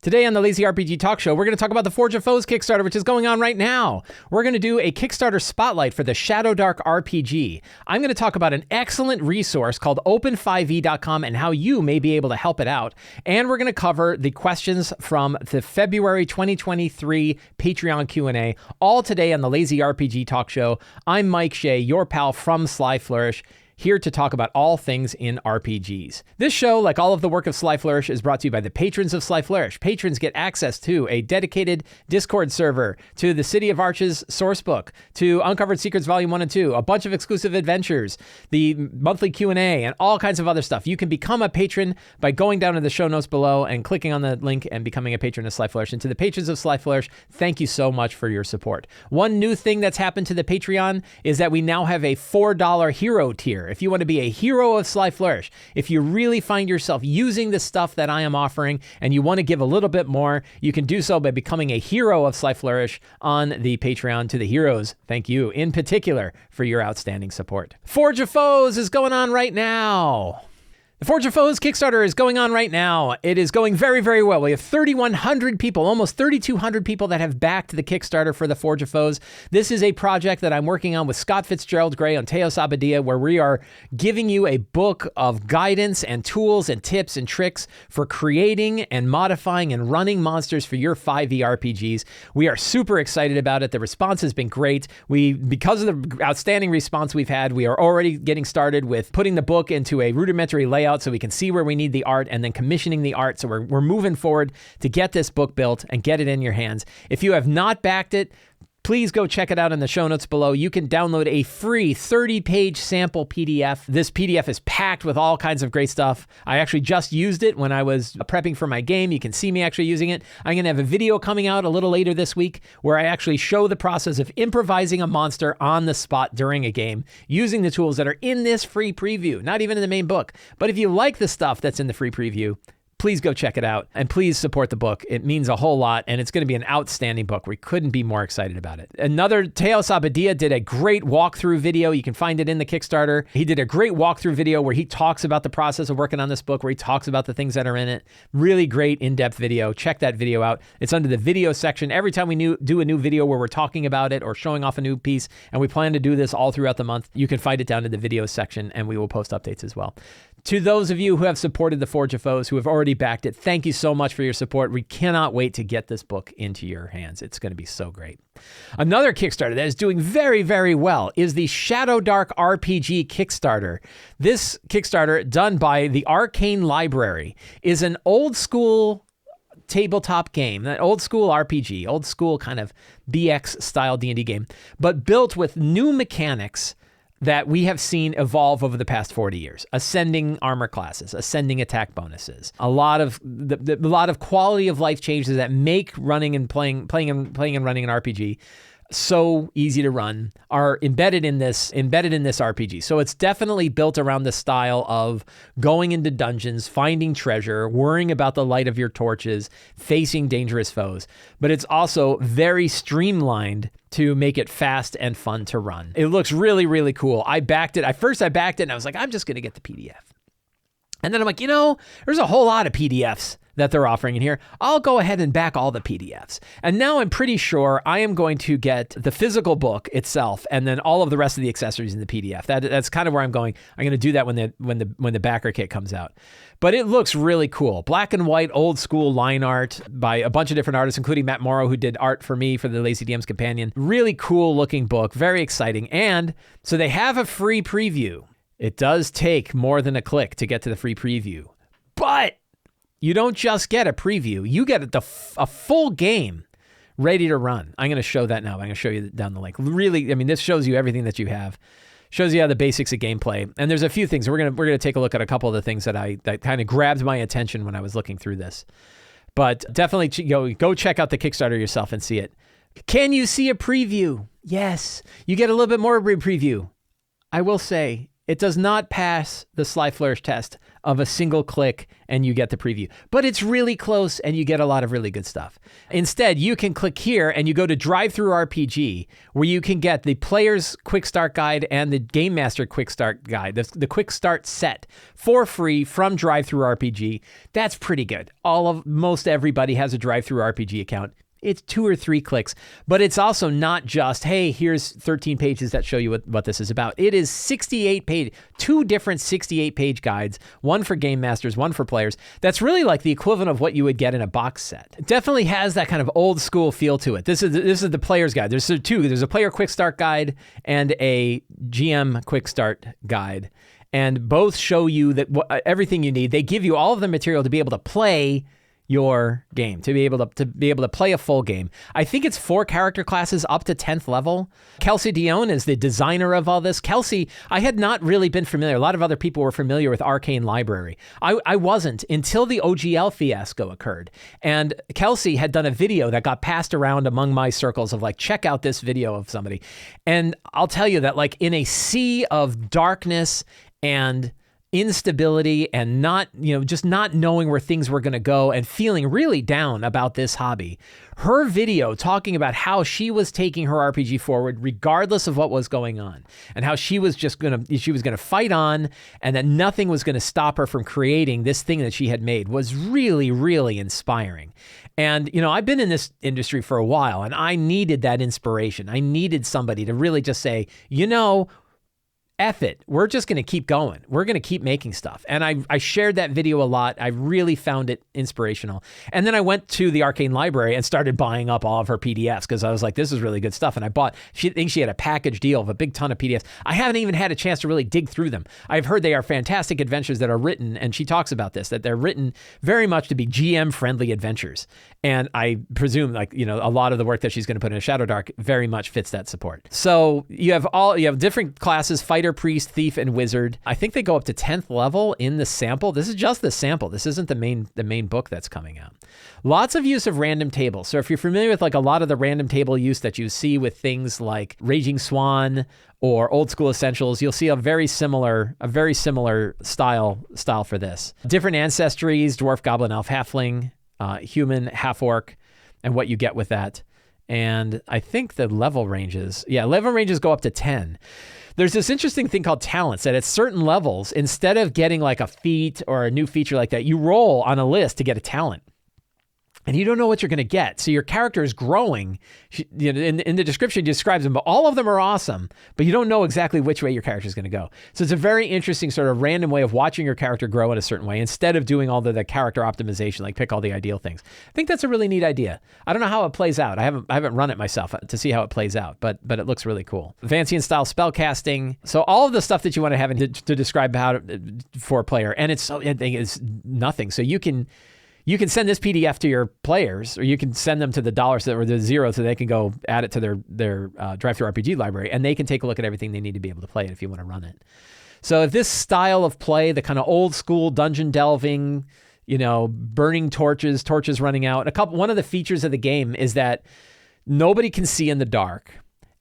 Today on the Lazy RPG Talk Show, we're going to talk about the Forge of Foes Kickstarter, which is going on right now. We're going to do a Kickstarter spotlight for the Shadowdark RPG. I'm going to talk about an excellent resource called Open5e.com and how you may be able to help it out. And we're going to cover the questions from the February 2023 Patreon Q&A, all today on the Lazy RPG Talk Show. I'm Mike Shea, your pal from Sly Flourish, here to talk about all things in RPGs. This show, like all of the work of Sly Flourish, is brought to you by the patrons of Sly Flourish. Patrons get access to a dedicated Discord server, to the City of Arches sourcebook, to Uncovered Secrets Volume 1 and 2, a bunch of exclusive adventures, the monthly Q&A, and all kinds of other stuff. You can become a patron by going down to the show notes below and clicking on the link and becoming a patron of Sly Flourish. And to the patrons of Sly Flourish, thank you so much for your support. One new thing that's happened to the Patreon is that we now have a $4 hero tier. If you want to be a hero of Sly Flourish, if you really find yourself using the stuff that I am offering and you want to give a little bit more, you can do so by becoming a hero of Sly Flourish on the Patreon. To the heroes, thank you in particular for your outstanding support. Forge of Foes is going on right now. The Forge of Foes Kickstarter is going on right now. It is going very, very well. We have 3,100 people, almost 3,200 people that have backed the Kickstarter for the Forge of Foes. This is a project that I'm working on with Scott Fitzgerald Gray on Teos Abadia, where we are giving you a book of guidance and tools and tips and tricks for creating and modifying and running monsters for your 5e RPGs. We are super excited about it. The response has been great. Because of the outstanding response we've had, we are already getting started with putting the book into a rudimentary layout so we can see where we need the art and then commissioning the art. So we're moving forward to get this book built and get it in your hands. If you have not backed it, please go check it out in the show notes below. You can download a free 30-page sample PDF. This PDF is packed with all kinds of great stuff. I actually just used it when I was prepping for my game. You can see me actually using it. I'm going to have a video coming out a little later this week where I actually show the process of improvising a monster on the spot during a game using the tools that are in this free preview, not even in the main book. But if you like the stuff that's in the free preview, please go check it out and please support the book. It means a whole lot and it's going to be an outstanding book. We couldn't be more excited about it. Another, Teos Abadia did a great walkthrough video. You can find it in the Kickstarter. He did a great walkthrough video where he talks about the process of working on this book, where he talks about the things that are in it. Really great in-depth video. Check that video out. It's under the video section. Every time we do a new video where we're talking about it or showing off a new piece, and we plan to do this all throughout the month, you can find it down in the video section and we will post updates as well. To those of you who have supported the Forge of Foes, who have already backed it, thank you so much for your support. We cannot wait to get this book into your hands. It's going to be so great. Another Kickstarter that is doing very, very well is the Shadowdark RPG Kickstarter. This Kickstarter, done by the Arcane Library, is an old school tabletop game, an old school RPG, old school kind of BX style D&D game, but built with new mechanics that we have seen evolve over the past 40 years. Ascending armor classes, ascending attack bonuses, a lot of quality of life changes that make running and playing and running an RPG so easy to run are embedded in this RPG. So it's definitely built around the style of going into dungeons, finding treasure, worrying about the light of your torches, facing dangerous foes. But it's also very streamlined to make it fast and fun to run. It looks really, really cool. I backed it. First I backed it and I was like, I'm just going to get the PDF. And then I'm like, there's a whole lot of PDFs that they're offering in here. I'll go ahead and back all the PDFs. And now I'm pretty sure I am going to get the physical book itself and then all of the rest of the accessories in the PDF. That's kind of where I'm going. I'm going to do that when the backer kit comes out. But it looks really cool. Black and white, old school line art by a bunch of different artists, including Matt Morrow, who did art for me for the Lazy DM's Companion. Really cool looking book, very exciting. And so they have a free preview. It does take more than a click to get to the free preview, but you don't just get a preview. You get a full game ready to run. I'm going to show that now. I'm going to show you down the link. Really, this shows you everything that you have. Shows you how the basics of gameplay. And there's a few things. We're going to take a look at a couple of the things that kind of grabbed my attention when I was looking through this. But definitely go check out the Kickstarter yourself and see it. Can you see a preview? Yes. You get a little bit more of a preview. I will say, it does not pass the Sly Flourish test of a single click and you get the preview. But it's really close and you get a lot of really good stuff. Instead, you can click here and you go to Drive-Thru RPG, where you can get the player's quick start guide and the Game Master quick start guide, the quick start set for free from Drive-Thru RPG. That's pretty good. Most everybody has a Drive-Thru RPG account. It's 2 or 3 clicks, but it's also not just, hey, here's 13 pages that show you what this is about. It is 68 page, 2 different 68-page guides, one for game masters, one for players. That's really like the equivalent of what you would get in a box set. It definitely has that kind of old school feel to it. This is the player's guide. There's 2. There's a player quick start guide and a GM quick start guide. And both show you that everything you need. They give you all of the material to be able to play your game, to be able to play a full game. I think it's 4 character classes up to 10th level. Kelsey Dion is the designer of all this. Kelsey, I had not really been familiar. A lot of other people were familiar with Arcane Library. I wasn't until the OGL fiasco occurred. And Kelsey had done a video that got passed around among my circles of like, check out this video of somebody. And I'll tell you that like in a sea of darkness and instability and just not knowing where things were going to go and feeling really down about this hobby, her video talking about how she was taking her RPG forward regardless of what was going on, and how she was going to fight on, and that nothing was going to stop her from creating this thing that she had made, was really, really inspiring. And, I've been in this industry for a while, and I needed that inspiration. I needed somebody to really just say, F it. We're just going to keep going. We're going to keep making stuff. And I shared that video a lot. I really found it inspirational. And then I went to the Arcane Library and started buying up all of her PDFs because I was like, this is really good stuff. And I think she had a package deal of a big ton of PDFs. I haven't even had a chance to really dig through them. I've heard they are fantastic adventures that are written, and she talks about this, that they're written very much to be GM-friendly adventures. And I presume a lot of the work that she's going to put in Shadowdark very much fits that support. So you have different classes: fighter, priest, thief, and wizard. I think they go up to 10th level in the sample. This is just the sample. This isn't the main book that's coming out. Lots of use of random tables. So if you're familiar with a lot of the random table use that you see with things like Raging Swan or Old School Essentials, you'll see a very similar style for this. Different ancestries: dwarf, goblin, elf, halfling, human, half-orc, and what you get with that. And I think the level ranges go up to 10. There's this interesting thing called talents, that at certain levels, instead of getting like a feat or a new feature like that, you roll on a list to get a talent. And you don't know what you're going to get. So your character is growing. In the description, it describes them, but all of them are awesome, but you don't know exactly which way your character is going to go. So it's a very interesting sort of random way of watching your character grow in a certain way, instead of doing all the character optimization, like pick all the ideal things. I think that's a really neat idea. I don't know how it plays out. I haven't run it myself to see how it plays out, but it looks really cool. Fancy and style spell casting. So all of the stuff that you want to have to describe how for a player, and it's nothing. So you can send this PDF to your players, or you can send them to the $, or the $0, so they can go add it to their Drive-Thru RPG library, and they can take a look at everything they need to be able to play it if you want to run it. So if this style of play, the kind of old school dungeon delving, burning torches running out, one of the features of the game is that nobody can see in the dark,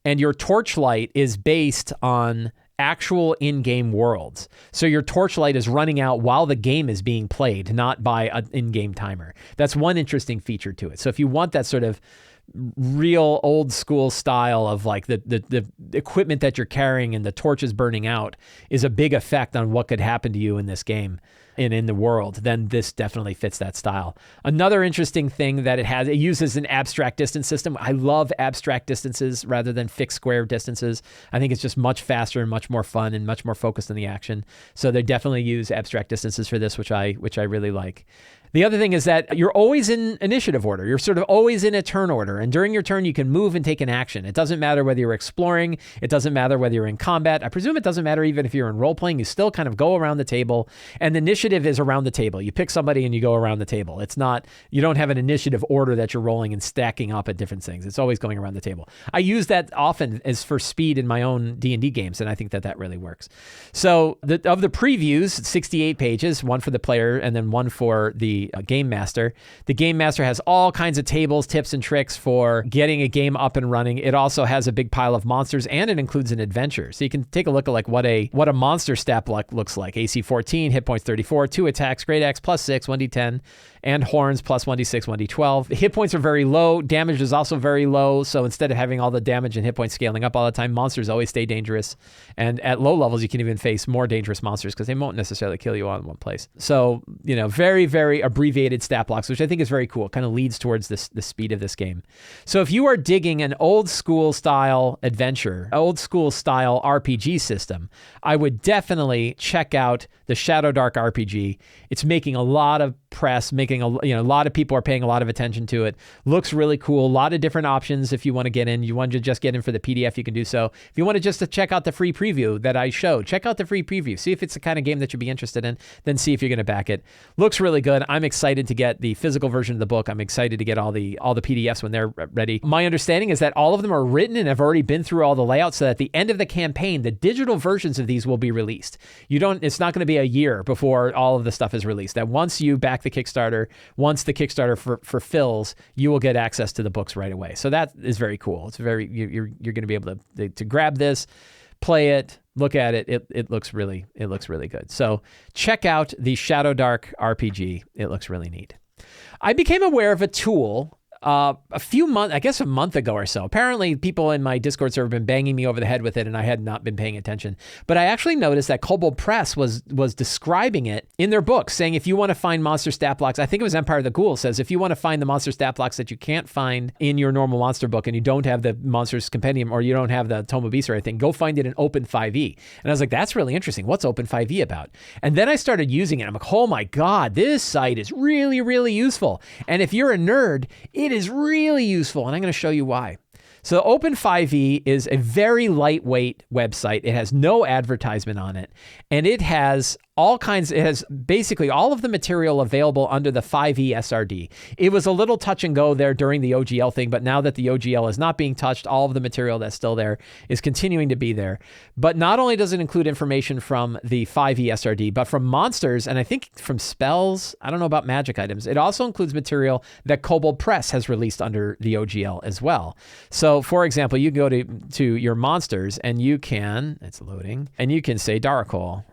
and your torchlight is based on actual in-game worlds. So your torchlight is running out while the game is being played, not by an in-game timer. That's one interesting feature to it. So if you want that sort of real old school style of like the equipment that you're carrying and the torches burning out is a big effect on what could happen to you in this game and in the world, then this definitely fits that style. Another interesting thing that it uses an abstract distance system. I love abstract distances rather than fixed square distances. I think it's just much faster and much more fun and much more focused on the action. So they definitely use abstract distances for this, which I really like. The other thing is that you're always in initiative order. You're sort of always in a turn order. And during your turn, you can move and take an action. It doesn't matter whether you're exploring. It doesn't matter whether you're in combat. I presume it doesn't matter even if you're in role-playing. You still kind of go around the table. And the initiative is around the table. You pick somebody and you go around the table. It's not, you don't have an initiative order that you're rolling and stacking up at different things. It's always going around the table. I use that often as for speed in my own D&D games, and I think that really works. So of the previews, 68 pages, one for the player and then one for the the Game Master. The Game Master has all kinds of tables, tips, and tricks for getting a game up and running. It also has a big pile of monsters, and it includes an adventure. So you can take a look at like what a monster stat block looks like. AC 14, hit points 34, 2 attacks, great axe plus 6, 1d10, and horns plus 1d6, 1d12. The hit points are very low. Damage is also very low. So instead of having all the damage and hit points scaling up all the time, monsters always stay dangerous. And at low levels, you can even face more dangerous monsters because they won't necessarily kill you all in one place. So, very, very abbreviated stat blocks, which I think is very cool. It kind of leads towards the speed of this game. So if you are digging an old school style adventure, old school style RPG system, I would definitely check out the Shadowdark RPG. It's making a lot of press, a lot of people are paying a lot of attention to it. Looks really cool. A lot of different options if you want to get in. You want to just get in for the PDF, you can do so. If you want to check out the free preview that I showed, check out the free preview. See if it's the kind of game that you'd be interested in, then see if you're going to back it. Looks really good. I'm excited to get the physical version of the book. I'm excited to get all the PDFs when they're ready. My understanding is that all of them are written and have already been through all the layouts, so that at the end of the campaign, the digital versions of these will be released. It's not going to be a year before all of the stuff is released. That once you back the Kickstarter, once the Kickstarter fulfills, you will get access to the books right away. So that is very cool. It's you're going to be able to grab this, play it, look at it. It looks really good. So check out the Shadowdark RPG. It looks really neat. I became aware of a tool a month ago or so. Apparently, people in my Discord server have been banging me over the head with it, and I had not been paying attention. But I actually noticed that Kobold Press was describing it in their book, saying if you want to find monster stat blocks, I think it was Empire of the Ghoul says, if you want to find the monster stat blocks that you can't find in your normal monster book, and you don't have the Monsters Compendium, or you don't have the Tome of Beasts or anything, go find it in Open5e. And I was like, that's really interesting. What's Open5e about? And then I started using it. I'm like, oh my God, this site is really, really useful. And if you're a nerd, it is really useful, and I'm going to show you why. So Open5e is a very lightweight website. It has no advertisement on it, and it has basically all of the material available under the 5e SRD. It was a little touch and go there during the OGL thing, but now that the OGL is not being touched, all of the material that's still there is continuing to be there. But not only does it include information from the 5e SRD, but from monsters, and I think from spells, I don't know about magic items, it also includes material that Kobold Press has released under the OGL as well. So for example, you go to your monsters, and it's loading, and you can say Darakul.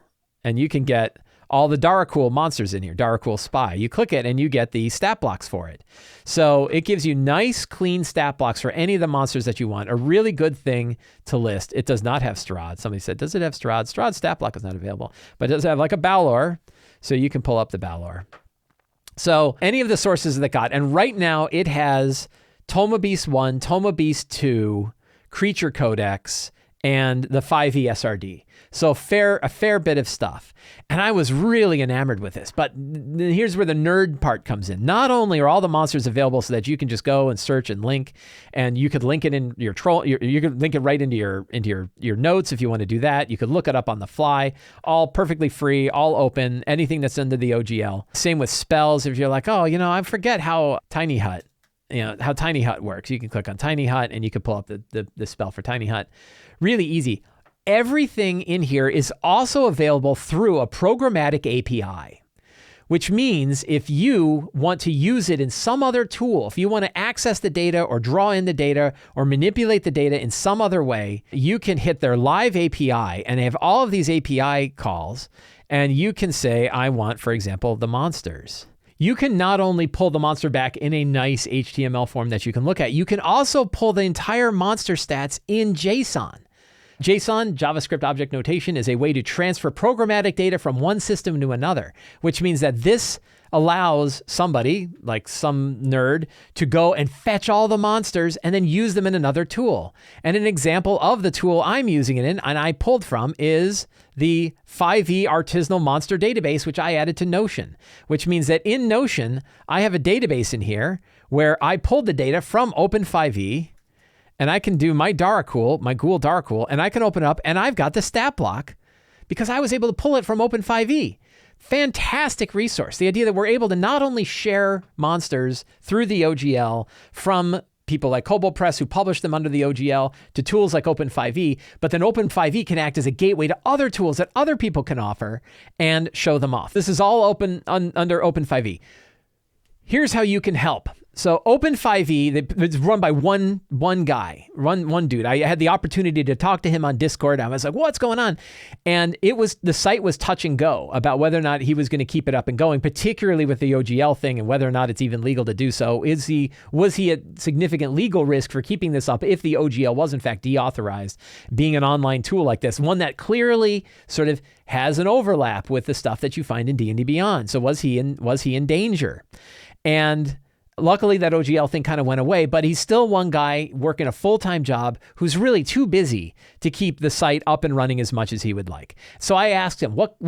And you can get all the Darakul monsters in here, Darakul Spy. You click it and you get the stat blocks for it. So it gives you nice, clean stat blocks for any of the monsters that you want. A really good thing to list. It does not have Strahd. Somebody said, does it have Strahd? Strahd's stat block is not available, but it does have like a Balor. So you can pull up the Balor. So any of the sources that got, and right now it has Tome of Beast 1, Tome of Beast 2, Creature Codex, and the 5e SRD. So a fair bit of stuff. And I was really enamored with this. But here's where the nerd part comes in. Not only are all the monsters available so that you can just go and search and link, and you could link it in your you could link it right into your notes if you want to do that. You could look it up on the fly, all perfectly free, all open, anything that's under the OGL. Same with spells. If you're like, I forget how Tiny Hut works. You can click on Tiny Hut and you can pull up the spell for Tiny Hut. Really easy. Everything in here is also available through a programmatic API, which means if you want to use it in some other tool, if you want to access the data or draw in the data or manipulate the data in some other way, you can hit their live API, and they have all of these API calls, and you can say, I want, for example, the monsters. You can not only pull the monster back in a nice HTML form that you can look at, you can also pull the entire monster stats in JSON. JSON, JavaScript Object Notation, is a way to transfer programmatic data from one system to another, which means that this allows somebody, like some nerd, to go and fetch all the monsters and then use them in another tool. And an example of the tool I'm using it in, and I pulled from, is the 5e Artisanal Monster Database, which I added to Notion, which means that in Notion, I have a database in here where I pulled the data from Open5e, and I can do my Darakul, my Ghoul Darakul, and I can open it up, and I've got the stat block because I was able to pull it from Open5e. Fantastic resource. The idea that we're able to not only share monsters through the OGL from people like Kobold Press who publish them under the OGL to tools like Open5e, but then Open5e can act as a gateway to other tools that other people can offer and show them off. This is all open under Open5e. Here's how you can help. So Open5e, it's run by one guy, one dude. I had the opportunity to talk to him on Discord. I was like, what's going on? And the site was touch and go about whether or not he was going to keep it up and going, particularly with the OGL thing and whether or not it's even legal to do so. Was he at significant legal risk for keeping this up if the OGL was in fact deauthorized, being an online tool like this, one that clearly sort of has an overlap with the stuff that you find in D&D Beyond. So was he in danger? And luckily, that OGL thing kind of went away, but he's still one guy working a full-time job who's really too busy to keep the site up and running as much as he would like. So I asked him, what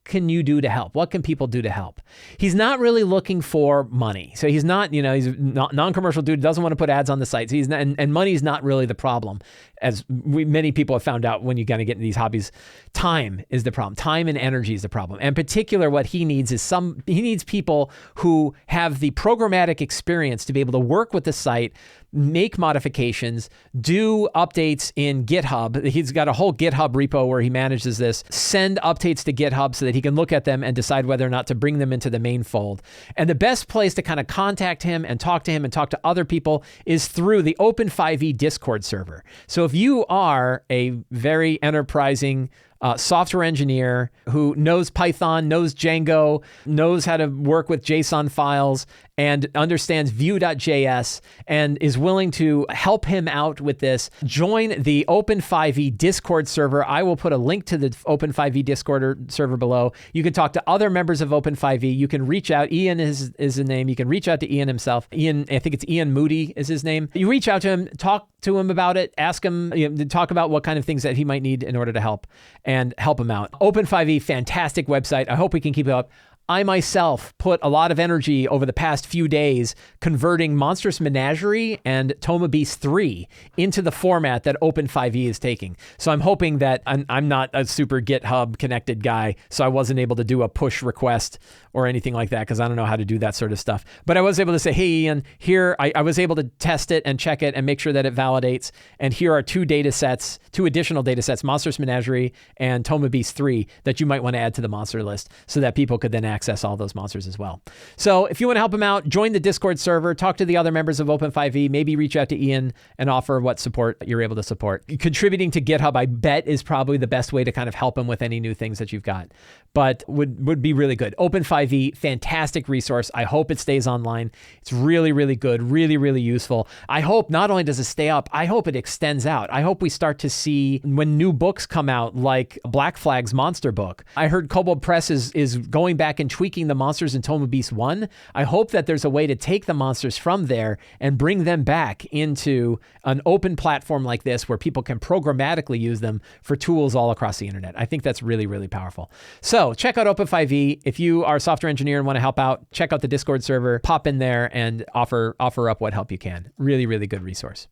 can you do to help? What can people do to help? He's not really looking for money. So he's not, he's a non-commercial dude, doesn't want to put ads on the site. So he's not, and money's not really the problem. As many people have found out when you kind of get into these hobbies, time is the problem. Time and energy is the problem. And in particular, what he needs is he needs people who have the programmatic experience to be able to work with the site, make modifications, do updates in GitHub. He's got a whole GitHub repo where he manages this, send updates to GitHub so that he can look at them and decide whether or not to bring them into the main fold. And the best place to kind of contact him and talk to other people is through the Open5e Discord server. So if you are a very enterprising software engineer who knows Python, knows Django, knows how to work with JSON files, and understands Vue.js, and is willing to help him out with this, join the Open5e Discord server. I will put a link to the Open5e Discord server below. You can talk to other members of Open5e. You can reach out. Ian is his name. You can reach out to Ian himself. Ian, I think it's Ian Moody is his name. You reach out to him, talk to him about it, ask him, talk about what kind of things that he might need in order to help him out. Open5e, fantastic website. I hope we can keep it up. I myself put a lot of energy over the past few days converting Monstrous Menagerie and Toma Beast 3 into the format that Open5e is taking. So I'm hoping that I'm not a super GitHub connected guy, so I wasn't able to do a push request or anything like that because I don't know how to do that sort of stuff. But I was able to say, hey, Ian, here, I was able to test it and check it and make sure that it validates. And here are two additional data sets, Monstrous Menagerie and Toma Beast 3, that you might want to add to the monster list so that people could then access all those monsters as well. So if you want to help him out, join the Discord server, talk to the other members of Open5e, maybe reach out to Ian and offer what support you're able to support. Contributing to GitHub, I bet, is probably the best way to kind of help him with any new things that you've got, but would be really good. Open5e, fantastic resource. I hope it stays online. It's really, really good, really, really useful. I hope not only does it stay up, I hope it extends out. I hope we start to see when new books come out, like Black Flag's monster book. I heard Kobold Press is going back and tweaking the monsters in Toma Beast 1. I hope that there's a way to take the monsters from there and bring them back into an open platform like this where people can programmatically use them for tools all across the internet. I think that's really, really powerful. So check out Open5e. If you are a software engineer and want to help out, check out the Discord server, pop in there and offer up what help you can. Really, really good resource.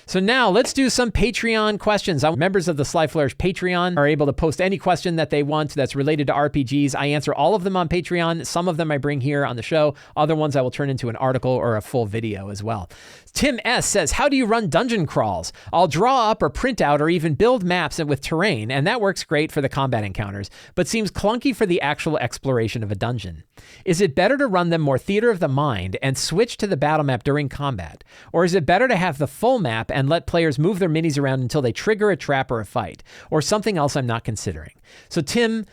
So now let's do some Patreon questions. Members of the Sly Flourish Patreon are able to post any question that they want that's related to RPGs. I answer all of them on Patreon. Some of them I bring here on the show. Other ones I will turn into an article or a full video as well. Tim S. says, how do you run dungeon crawls? I'll draw up or print out or even build maps with terrain, and that works great for the combat encounters, but seems clunky for the actual exploration of a dungeon. Is it better to run them more theater of the mind and switch to the battle map during combat? Or is it better to have the full map and let players move their minis around until they trigger a trap or a fight? Or something else I'm not considering? So Tim,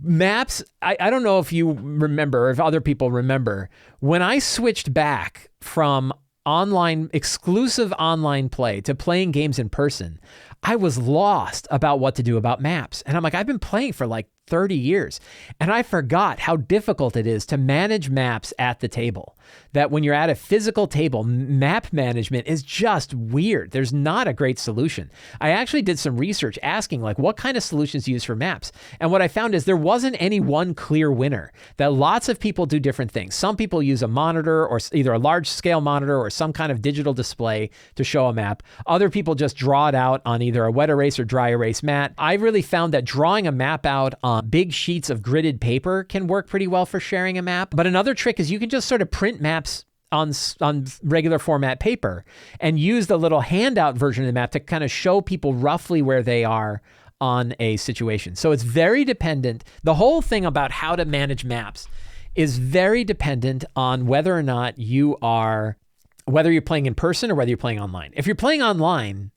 maps, I don't know if you remember, or if other people remember, when I switched back from exclusive online play to playing games in person, I was lost about what to do about maps. And I'm like, I've been playing for like 30 years. And I forgot how difficult it is to manage maps at the table. That when you're at a physical table, map management is just weird. There's not a great solution. I actually did some research asking like what kind of solutions to use for maps. And what I found is there wasn't any one clear winner, that lots of people do different things. Some people use a monitor, or either a large scale monitor or some kind of digital display to show a map. Other people just draw it out on either a wet erase or dry erase mat. I really found that drawing a map out on big sheets of gridded paper can work pretty well for sharing a map. But another trick is you can just sort of print maps on regular format paper and use the little handout version of the map to kind of show people roughly where they are on a situation. So it's very dependent. The whole thing about how to manage maps is very dependent on whether or not whether you're playing in person or whether you're playing online. If you're playing online,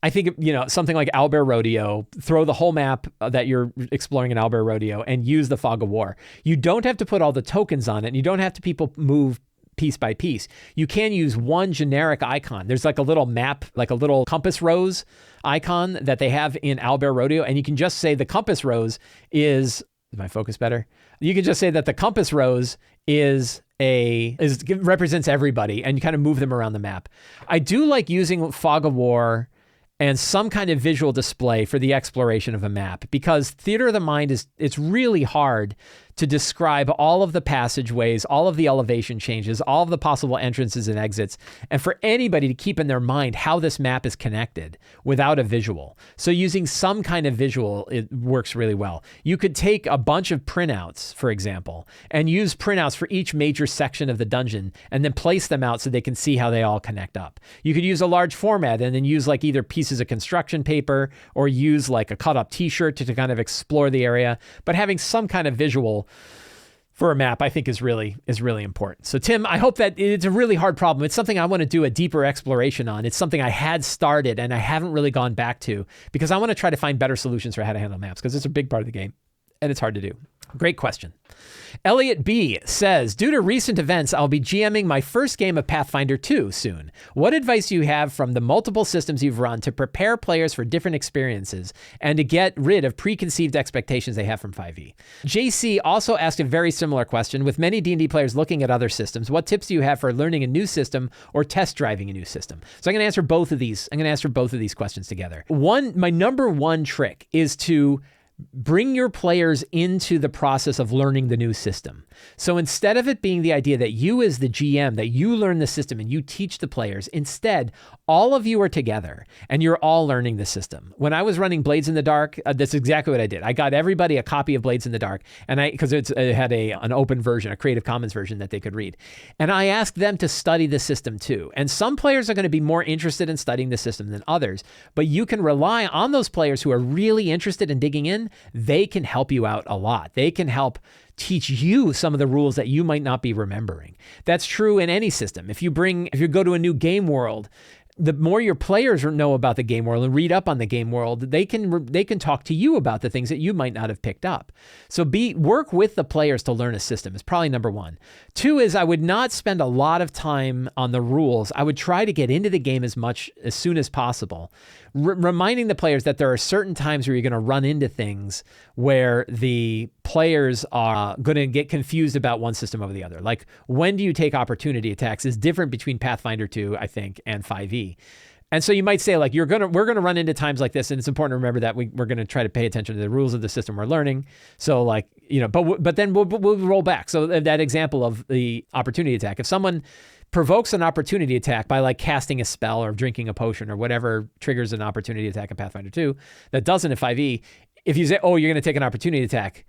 I think, something like Owlbear Rodeo, throw the whole map that you're exploring in Owlbear Rodeo and use the Fog of War. You don't have to put all the tokens on it, and you don't have to people move piece by piece. You can use one generic icon. There's like a little map, like a little compass rose icon that they have in Owlbear Rodeo, and you can just say the compass rose is my focus better? You can just say that the compass rose represents everybody, and you kind of move them around the map. I do like using Fog of War and some kind of visual display for the exploration of a map, because theater of the mind it's really hard to describe all of the passageways, all of the elevation changes, all of the possible entrances and exits, and for anybody to keep in their mind how this map is connected without a visual. So using some kind of visual, it works really well. You could take a bunch of printouts, for example, and use printouts for each major section of the dungeon, and then place them out so they can see how they all connect up. You could use a large format and then use like either pieces of construction paper or use like a cut up t-shirt to kind of explore the area, but having some kind of visual for a map, I think is really important. So Tim, I hope that it's a really hard problem. It's something I want to do a deeper exploration on. It's something I had started and I haven't really gone back to, because I want to try to find better solutions for how to handle maps, because it's a big part of the game and it's hard to do. Great question. Elliot B says, due to recent events, I'll be GMing my first game of Pathfinder 2 soon. What advice do you have from the multiple systems you've run to prepare players for different experiences and to get rid of preconceived expectations they have from 5e? JC also asked a very similar question. With many D&D players looking at other systems, what tips do you have for learning a new system or test driving a new system? So I'm going to answer both of these. I'm going to answer both of these questions together. My number one trick is to bring your players into the process of learning the new system. So instead of it being the idea that you as the GM, that you learn the system and you teach the players, instead, all of you are together and you're all learning the system. When I was running Blades in the Dark, that's exactly what I did. I got everybody a copy of Blades in the Dark, and because it had an open version, a Creative Commons version that they could read. And I asked them to study the system too. And some players are going to be more interested in studying the system than others, but you can rely on those players who are really interested in digging in. They can help you out a lot. They can help teach you some of the rules that you might not be remembering. That's true in any system. If you go to a new game world, the more your players know about the game world and read up on the game world, they can talk to you about the things that you might not have picked up. So work with the players to learn a system is probably number one. Two is I would not spend a lot of time on the rules. I would try to get into the game as soon as possible, reminding the players that there are certain times where you're going to run into things where the players are going to get confused about one system over the other. Like, when do you take opportunity attacks is different between Pathfinder 2, I think, and 5e. And so you might say, like, we're going to run into times like this, and it's important to remember that we're going to try to pay attention to the rules of the system we're learning. So, like, but then we'll roll back. So that example of the opportunity attack, if someone provokes an opportunity attack by like casting a spell or drinking a potion or whatever triggers an opportunity attack in Pathfinder 2 that doesn't in 5e, if you say, oh, you're going to take an opportunity attack,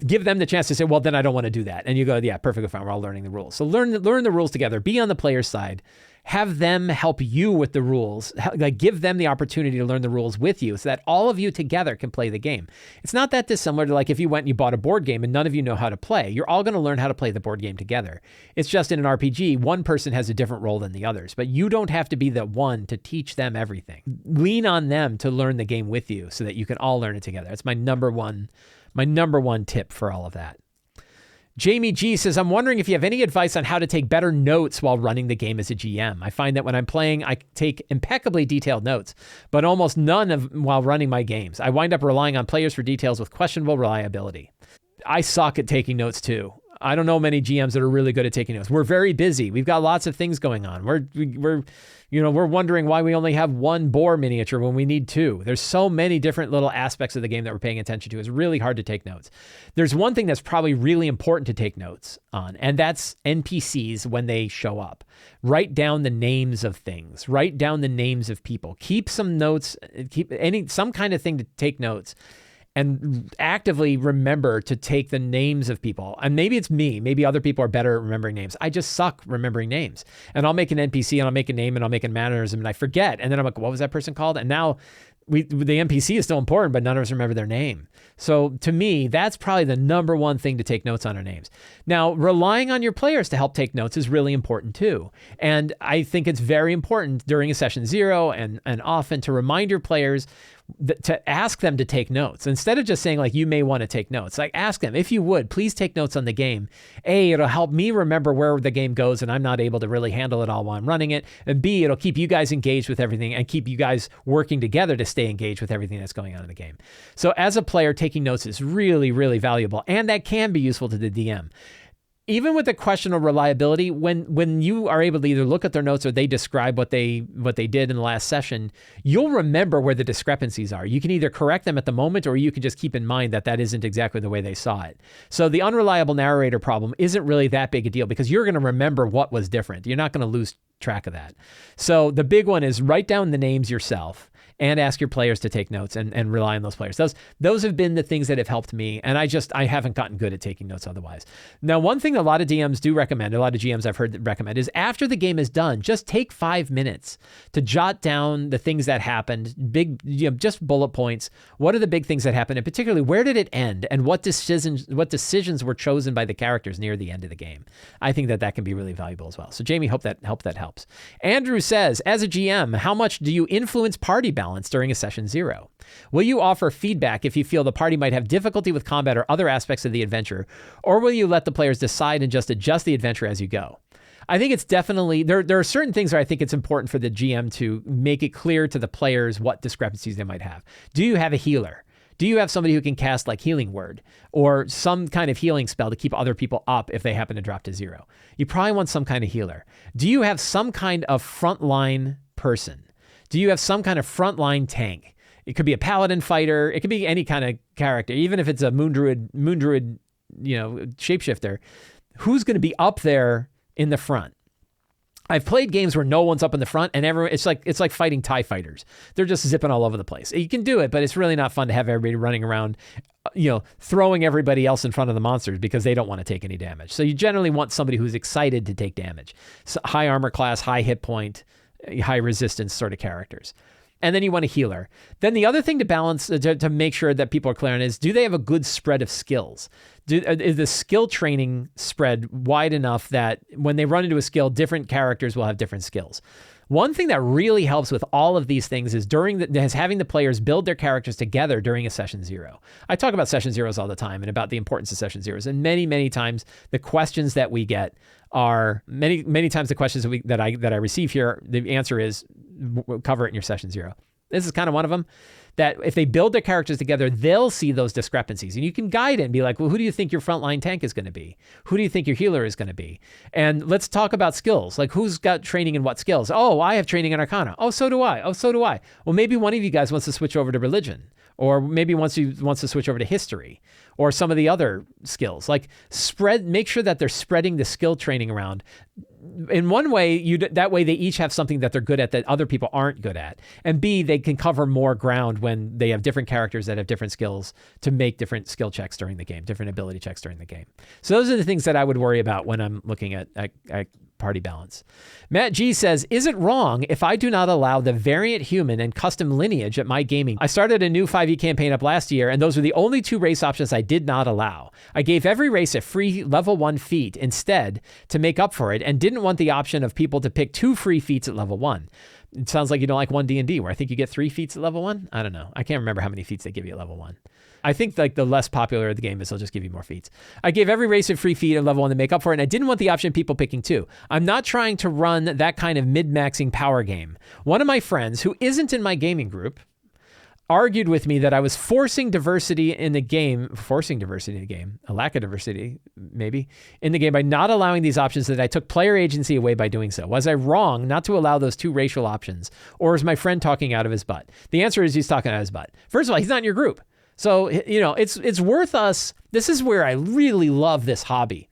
give them the chance to say, well, then I don't want to do that. And you go, yeah, perfectly fine. We're all learning the rules. So learn the rules together. Be on the player's side. Have them help you with the rules. Like, give them the opportunity to learn the rules with you so that all of you together can play the game. It's not that dissimilar to like if you went and you bought a board game and none of you know how to play. You're all going to learn how to play the board game together. It's just in an RPG, one person has a different role than the others, but you don't have to be the one to teach them everything. Lean on them to learn the game with you so that you can all learn it together. That's my number one tip for all of that. Jamie G says, I'm wondering if you have any advice on how to take better notes while running the game as a GM. I find that when I'm playing, I take impeccably detailed notes, but almost none while running my games. I wind up relying on players for details with questionable reliability. I suck at taking notes too. I don't know many GMs that are really good at taking notes. We're very busy. We've got lots of things going on. We're wondering why we only have one boar miniature when we need two. There's so many different little aspects of the game that we're paying attention to. It's really hard to take notes. There's one thing that's probably really important to take notes on, and that's NPCs when they show up. Write down the names of things. Write down the names of people. Keep some notes. Keep some kind of thing to take notes. And actively remember to take the names of people. And maybe it's me. Maybe other people are better at remembering names. I just suck remembering names. And I'll make an NPC and I'll make a name and I'll make a mannerism and I forget. And then I'm like, what was that person called? And now the NPC is still important, but none of us remember their name. So to me, that's probably the number one thing to take notes on our names. Now, relying on your players to help take notes is really important too. And I think it's very important during a session 0 and often to remind your players to ask them to take notes. Instead of just saying like, you may want to take notes, like ask them, if you would, please take notes on the game. A, it'll help me remember where the game goes and I'm not able to really handle it all while I'm running it. And B, it'll keep you guys engaged with everything and keep you guys working together to stay engaged with everything that's going on in the game. So as a player, taking notes is really, really valuable. And that can be useful to the DM. Even with the question of reliability, when you are able to either look at their notes or they describe what they did in the last session, you'll remember where the discrepancies are. You can either correct them at the moment or you can just keep in mind that isn't exactly the way they saw it. So the unreliable narrator problem isn't really that big a deal because you're going to remember what was different. You're not going to lose track of that. So the big one is write down the names yourself and ask your players to take notes and rely on those players. Those have been the things that have helped me, and I haven't gotten good at taking notes otherwise. Now, one thing a lot of DMs do recommend, a lot of GMs I've heard recommend, is after the game is done, just take 5 minutes to jot down the things that happened, just bullet points. What are the big things that happened, and particularly where did it end, and what decisions were chosen by the characters near the end of the game? I think that can be really valuable as well. So Jamie, hope that helps. Andrew says, as a GM, how much do you influence party balance during a session 0? Will you offer feedback if you feel the party might have difficulty with combat or other aspects of the adventure, or will you let the players decide and just adjust the adventure as you go? I think it's definitely, there are certain things where I think it's important for the GM to make it clear to the players what discrepancies they might have. Do you have a healer? Do you have somebody who can cast like Healing Word or some kind of healing spell to keep other people up if they happen to drop to 0? You probably want some kind of healer. Do you have some kind of frontline person? Do you have some kind of frontline tank? It could be a paladin fighter. It could be any kind of character, even if it's a moon druid, shapeshifter. Who's going to be up there in the front? I've played games where no one's up in the front and everyone, it's like fighting TIE fighters. They're just zipping all over the place. You can do it, but it's really not fun to have everybody running around, throwing everybody else in front of the monsters because they don't want to take any damage. So you generally want somebody who's excited to take damage. So high armor class, high hit point, high resistance sort of characters. And then you want a healer. Then the other thing to balance, to make sure that people are clear on is, do they have a good spread of skills? Is the skill training spread wide enough that when they run into a skill, different characters will have different skills? One thing that really helps with all of these things is having the players build their characters together during a session 0. I talk about session 0s all the time and about the importance of session 0s. And many, many times the questions that we get are many times the questions that I receive here. The answer is cover it in your session 0. This is kind of one of them. That if they build their characters together, they'll see those discrepancies. And you can guide it and be like, well, who do you think your frontline tank is going to be? Who do you think your healer is going to be? And let's talk about skills. Like, who's got training in what skills? Oh, I have training in Arcana. Oh, so do I. Oh, so do I. Well, maybe one of you guys wants to switch over to religion. Or maybe wants to switch over to history or some of the other skills. Like make sure that they're spreading the skill training around. In one way, that way they each have something that they're good at that other people aren't good at. And B, they can cover more ground when they have different characters that have different skills to make different skill checks during the game, different ability checks during the game. So those are the things that I would worry about when I'm looking at party balance. Matt G says, is it wrong if I do not allow the variant human and custom lineage at my gaming? I started a new 5e campaign up last year, and those were the only 2 race options I did not allow. I gave every race a free level 1 feat instead to make up for it, and didn't want the option of people to pick 2 free feats at level 1. It sounds like you don't like 1D&D, where I think you get 3 feats at level 1. I don't know. I can't remember how many feats they give you at level 1. I think like the less popular the game is, they'll just give you more feats. I gave every race a free feat at level 1 to make up for it, and I didn't want the option of people picking 2. I'm not trying to run that kind of mid-maxing power game. One of my friends, who isn't in my gaming group, argued with me that I was forcing diversity in the game, a lack of diversity, maybe, in the game by not allowing these options, that I took player agency away by doing so. Was I wrong not to allow those 2 racial options? Or is my friend talking out of his butt? The answer is he's talking out of his butt. First of all, he's not in your group. So, it's worth us. This is where I really love this hobby,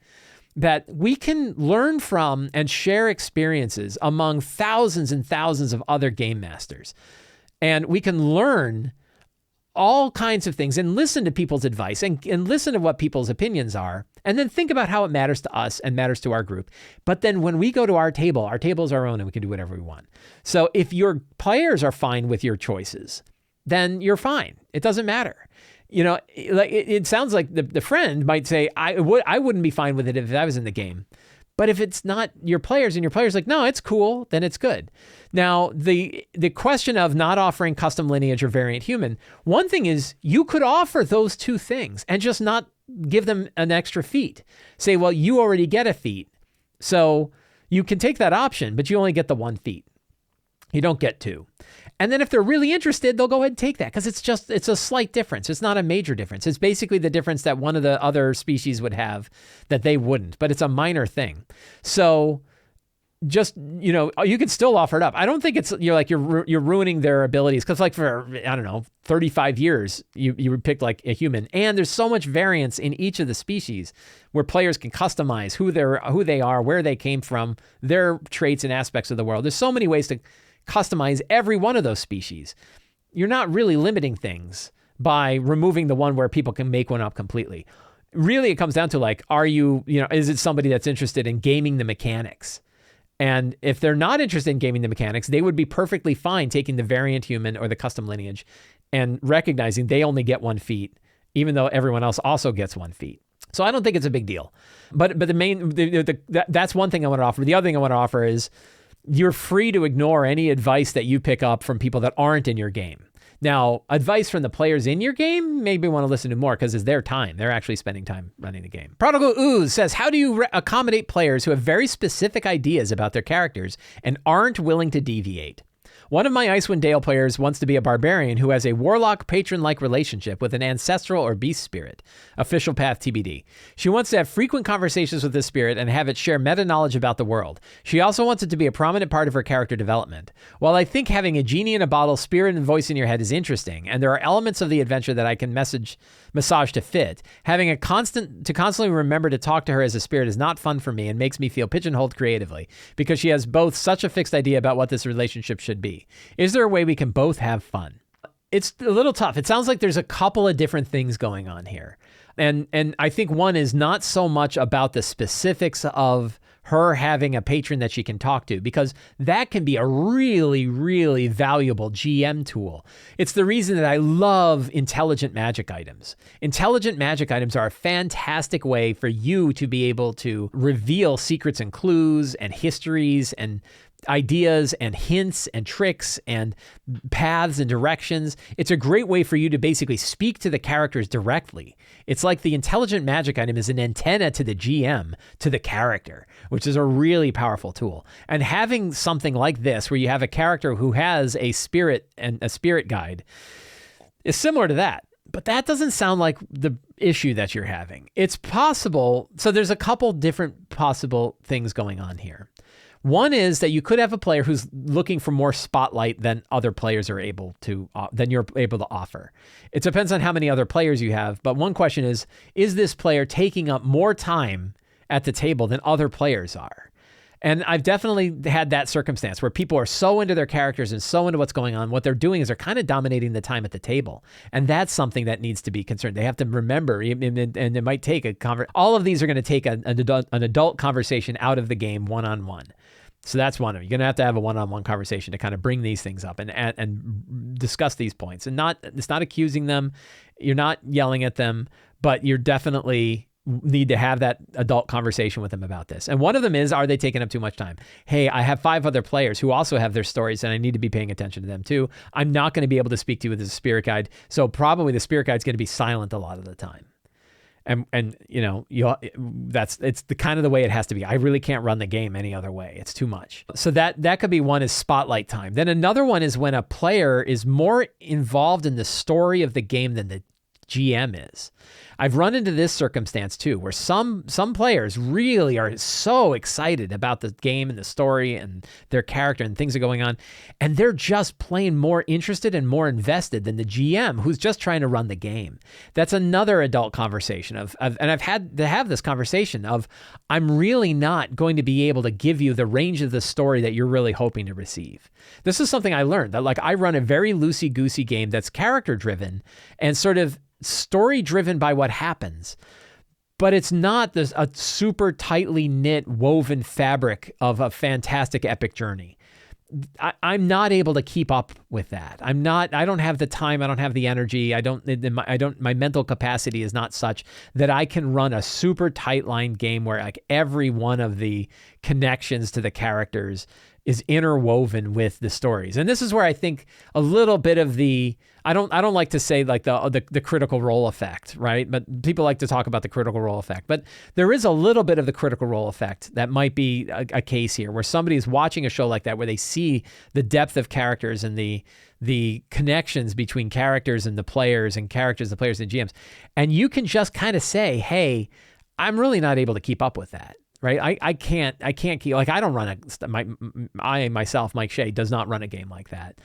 that we can learn from and share experiences among thousands and thousands of other game masters. And we can learn all kinds of things and listen to people's advice and listen to what people's opinions are, and then think about how it matters to us and matters to our group. But then when we go to our table is our own and we can do whatever we want. So if your players are fine with your choices, then you're fine. It doesn't matter. You know, like it sounds like the friend might say, I wouldn't be fine with it if I was in the game. But if it's not your players and your players like, no, it's cool, then it's good. Now, the question of not offering custom lineage or variant human, one thing is you could offer those two things and just not give them an extra feat. Say, well, you already get a feat, so you can take that option, but you only get the one feat. You don't get two. And then if they're really interested, they'll go ahead and take that because it's a slight difference. It's not a major difference. It's basically the difference that one of the other species would have that they wouldn't, but it's a minor thing. So just, you know, you can still offer it up. I don't think it's, you're ruining their abilities because like for, I don't know, 35 years, you would pick like a human. And there's so much variance in each of the species where players can customize who they are, where they came from, their traits and aspects of the world. There's so many ways to customize every one of those species. You're not really limiting things by removing the one where people can make one up completely. Really, it comes down to like, is it somebody that's interested in gaming the mechanics? And if they're not interested in gaming the mechanics, they would be perfectly fine taking the variant human or the custom lineage and recognizing they only get one feat, even though everyone else also gets one feat. So I don't think it's a big deal. But that's one thing I want to offer. The other thing I want to offer is you're free to ignore any advice that you pick up from people that aren't in your game. Now, advice from the players in your game, maybe want to listen to more because it's their time. They're actually spending time running the game. Prodigal Ooze says, how do you accommodate players who have very specific ideas about their characters and aren't willing to deviate? One of my Icewind Dale players wants to be a barbarian who has a warlock patron-like relationship with an ancestral or beast spirit. Official path TBD. She wants to have frequent conversations with this spirit and have it share meta-knowledge about the world. She also wants it to be a prominent part of her character development. While I think having a genie in a bottle, spirit, and voice in your head is interesting, and there are elements of the adventure that I can massage to fit, having constantly remember to talk to her as a spirit is not fun for me and makes me feel pigeonholed creatively, because she has both such a fixed idea about what this relationship should be. Is there a way we can both have fun? It's a little tough. It sounds like there's a couple of different things going on here. And I think one is not so much about the specifics of her having a patron that she can talk to, because that can be a really, really valuable GM tool. It's the reason that I love intelligent magic items. Intelligent magic items are a fantastic way for you to be able to reveal secrets and clues and histories and ideas and hints and tricks and paths and directions. It's a great way for you to basically speak to the characters directly. It's like the intelligent magic item is an antenna to the GM, to the character, which is a really powerful tool. And having something like this, where you have a character who has a spirit and a spirit guide, is similar to that. But that doesn't sound like the issue that you're having. It's possible. So there's a couple different possible things going on here. One is that you could have a player who's looking for more spotlight than other players are able to, than you're able to offer. It depends on how many other players you have. But one question is this player taking up more time at the table than other players are? And I've definitely had that circumstance where people are so into their characters and so into what's going on. What they're doing is they're kind of dominating the time at the table. And that's something that needs to be concerned. They have to remember, and it might take all of these are going to take an adult conversation out of the game one-on-one. So that's one of them. You're going to have a one-on-one conversation to kind of bring these things up and discuss these points. And it's not accusing them. You're not yelling at them, but you're definitely need to have that adult conversation with them about this. And one of them is, are they taking up too much time? Hey, I have 5 other players who also have their stories and I need to be paying attention to them too. I'm not going to be able to speak to you as a spirit guide. So probably the spirit guide's going to be silent a lot of the time. And you know, it's the kind of the way it has to be. I really can't run the game any other way. It's too much. So that could be one, is spotlight time. Then another one is when a player is more involved in the story of the game than the GM is. I've run into this circumstance too, where some players really are so excited about the game and the story and their character and things are going on, and they're just plain more interested and more invested than the GM, who's just trying to run the game. That's another adult conversation and I've had to have this conversation of, I'm really not going to be able to give you the range of the story that you're really hoping to receive. This is something I learned, that like I run a very loosey-goosey game that's character driven and sort of story driven by what happens, but it's not a super tightly knit woven fabric of a fantastic epic journey. I'm not able to keep up with that. I don't have the time. I don't have the energy. My mental capacity is not such that I can run a super tight line game where like every one of the connections to the characters is interwoven with the stories. And this is where I think a little bit of I don't like to say like the critical role effect, right? But people like to talk about the critical role effect. But there is a little bit of the critical role effect that might be a case here, where somebody is watching a show like that, where they see the depth of characters and the connections between characters and the players and characters, the players and GMs. And you can just kind of say, hey, I'm really not able to keep up with that. Right, I can't keep, like, I don't run myself, Mike Shea, does not run a game like that.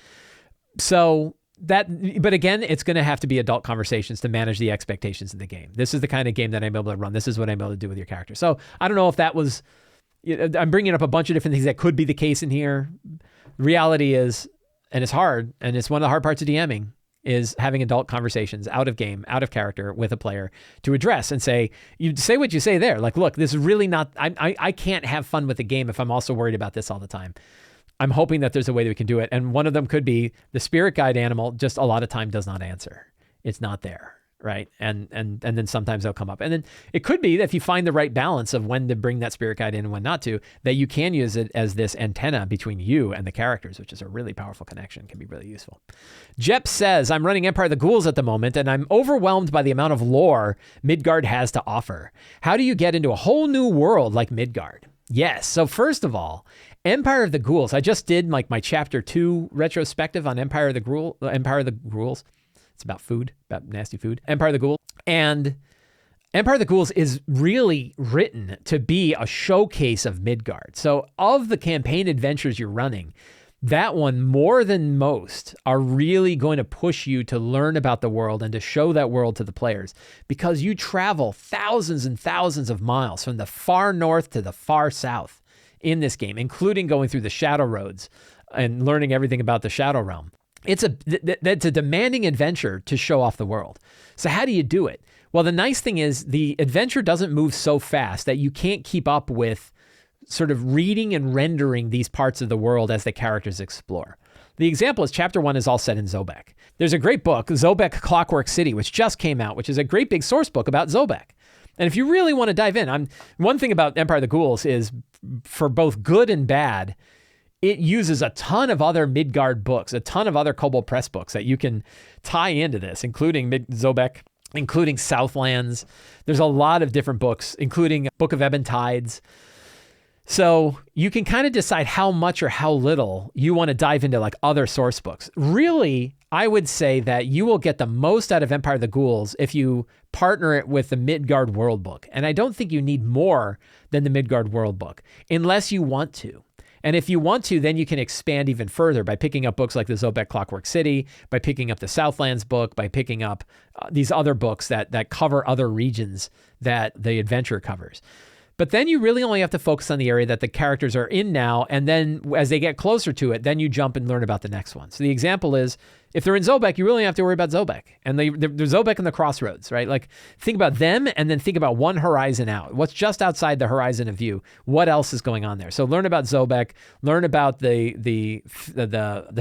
So but again, it's going to have to be adult conversations to manage the expectations of the game. This is the kind of game that I'm able to run. This is what I'm able to do with your character. So I don't know if that was, I'm bringing up a bunch of different things that could be the case in here. Reality is, and it's hard, and it's one of the hard parts of DMing, is having adult conversations out of game, out of character with a player to address and say, you say what you say there. Like, look, this is really not, I can't have fun with the game if I'm also worried about this all the time. I'm hoping that there's a way that we can do it. And one of them could be the spirit guide animal just a lot of time does not answer. It's not there. Right. And then sometimes they'll come up. And then it could be that if you find the right balance of when to bring that spirit guide in and when not to, that you can use it as this antenna between you and the characters, which is a really powerful connection, can be really useful. Jep says, I'm running Empire of the Ghouls at the moment, and I'm overwhelmed by the amount of lore Midgard has to offer. How do you get into a whole new world like Midgard? Yes. So first of all, Empire of the Ghouls, I just did like my chapter 2 retrospective on Empire of the Ghouls. It's about food, about nasty food. Empire of the Ghouls. And Empire of the Ghouls is really written to be a showcase of Midgard. So of the campaign adventures you're running, that one, more than most, are really going to push you to learn about the world and to show that world to the players, because you travel thousands and thousands of miles from the far north to the far south in this game, including going through the Shadow Roads and learning everything about the Shadow Realm. It's a demanding adventure to show off the world. So how do you do it? Well, the nice thing is the adventure doesn't move so fast that you can't keep up with sort of reading and rendering these parts of the world as the characters explore. The example is chapter 1 is all set in Zobek. There's a great book, Zobek Clockwork City, which just came out, which is a great big source book about Zobek. And if you really want to dive in, one thing about Empire of the Ghouls is, for both good and bad, it uses a ton of other Midgard books, a ton of other Kobold Press books that you can tie into this, including Zobek, including Southlands. There's a lot of different books, including Book of Ebb and Tides. So you can kind of decide how much or how little you want to dive into like other source books. Really, I would say that you will get the most out of Empire of the Ghouls if you partner it with the Midgard World Book. And I don't think you need more than the Midgard World Book, unless you want to. And if you want to, then you can expand even further by picking up books like the Zobek Clockwork City, by picking up the Southlands book, by picking up these other books that cover other regions that the adventure covers. But then you really only have to focus on the area that the characters are in now. And then as they get closer to it, then you jump and learn about the next one. So the example is, if they're in Zobek, you really have to worry about Zobek. And they're Zobek and the Crossroads, right? Like, think about them and then think about one horizon out. What's just outside the horizon of view? What else is going on there? So learn about Zobek, learn about the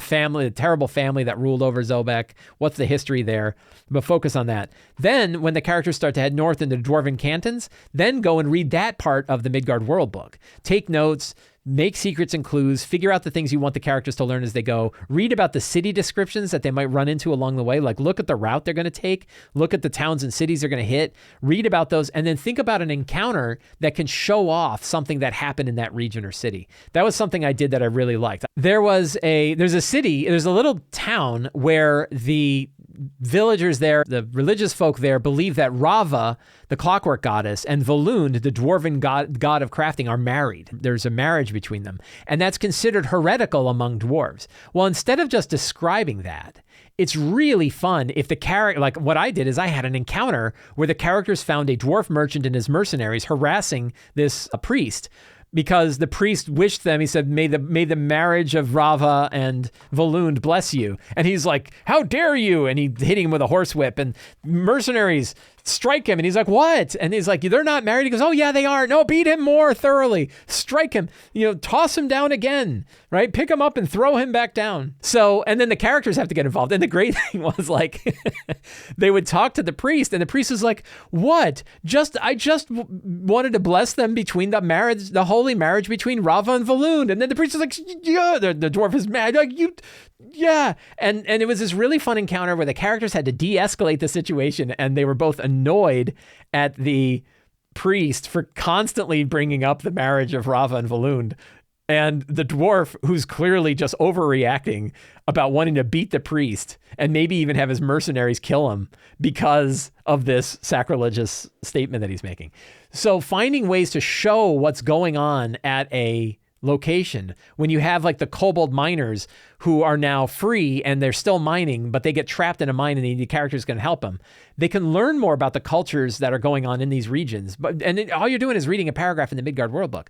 family, the terrible family that ruled over Zobek. What's the history there? But focus on that. Then when the characters start to head north into the Dwarven Cantons, then go and read that part of the Midgard World Book. Take notes, make secrets and clues, figure out the things you want the characters to learn as they go, read about the city descriptions that they might run into along the way, like look at the route they're going to take, look at the towns and cities they're going to hit, read about those, and then think about an encounter that can show off something that happened in that region or city. That was something I did that I really liked. There's a little town where the villagers there, the religious folk there, believe that Rava, the clockwork goddess, and Volund, the dwarven god of crafting, are married. There's a marriage between them, and that's considered heretical among dwarves. Well, instead of just describing that, it's really fun if the character, like what I did is I had an encounter where the characters found a dwarf merchant and his mercenaries harassing this priest, because the priest wished them, he said, may the marriage of Rava and Volund bless you. And he's like, how dare you? And he hitting him with a horsewhip. And mercenaries strike him. And he's like, what? And he's like, they're not married. He goes, oh yeah, they are. No, beat him more thoroughly. Strike him, toss him down again, right? Pick him up and throw him back down. So, and then the characters have to get involved. And the great thing was like, they would talk to the priest and the priest is like, what? I just wanted to bless them between the holy marriage between Rava and Volund. And then the priest is like, yeah, the dwarf is mad. Like, yeah. And it was this really fun encounter where the characters had to de-escalate the situation and they were both annoyed at the priest for constantly bringing up the marriage of Rava and Volund. And the dwarf, who's clearly just overreacting about wanting to beat the priest and maybe even have his mercenaries kill him because of this sacrilegious statement that he's making. So finding ways to show what's going on at a location when you have like the kobold miners who are now free and they're still mining, but they get trapped in a mine and the characters can help them. They can learn more about the cultures that are going on in these regions. All you're doing is reading a paragraph in the Midgard World Book.